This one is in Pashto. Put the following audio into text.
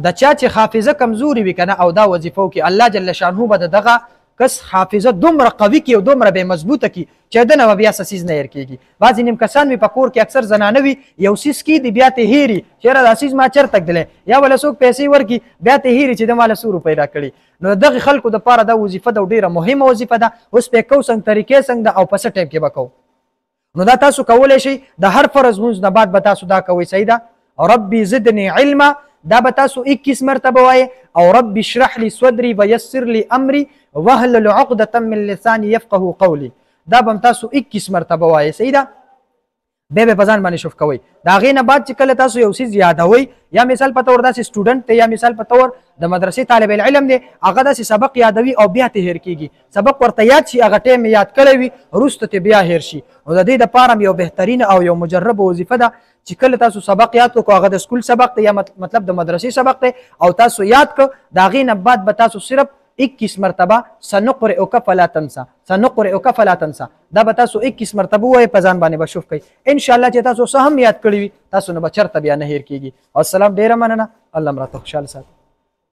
د چا چې حافظه کمزوري وي کنه او دا وظیفه وکړي الله جل شانه به دغه کس حافظه دومره قوي کړي او دومره به مضبوطه کړي چې د نه بیا څه څیز نه هېر کېږي. بعضې نیم کسان وي په کور کې اکثر زنانه وي یو څیز کېږي بیا ته هېري چېرې دا څیز ما چېرته ږدلی یا بله څوک پیسې ورکړي بیا ته هېري چې د ما له څو روپۍ راکړي. نو دغې خلکو دپاره دا وظیفه ده او ډېره مهمه وظیفه ده. اوس به یې کوو څنګه طریقې څنګه ده او په څه ټایم کې به کوو. نو دا تاسو کولی شئ د هر فرض لمونځ نه بعد به تاسو دا کوئ صحیح ده ربي زدني علما دا به تاسو 21 مرتبه وایې او ربي اشرح لي صدري ويسر لي امري واحلل عقدة من لساني يفقهوا قولي دا به تاسو 21 مرتبه وایې صحیح ده. به په ځان باندې شوف کوئ. د هغې نه بعد چې کله تاسو یو څیز یادوئ یا مثال په طور داسې سټوډنټ دی یا مثال په طور د مدرسې طالب العلم دی هغه داسې سبق یادوي او بیا ته هېر کېږي سبق ورته یاد شي هغه ټایم یاد کړی وي وروسته ته بیا هېر شي. نو د دې دپاره یو بهترینه او یو مجربه وظیفه ده چې کله تاسو سبق یاد کړو هغه د سکول سبق دی یا مطلب د مدرسې سبق دی او تاسو یاد کړ د هغې نه بعد به تاسو صرف 21 مرتبه سنقرئک فلا تنسى سنقرئک فلا تنسى دا به تاسو 21 مرتبه وایي په ځان باندې به شوف کوئ. انشاءالله چې تاسو څه هم یاد کړي وي تاسو نه به چېرته بیا نه هېر کېږي. او السلام ډېره مننه الله مراته خوشحاله ساتي.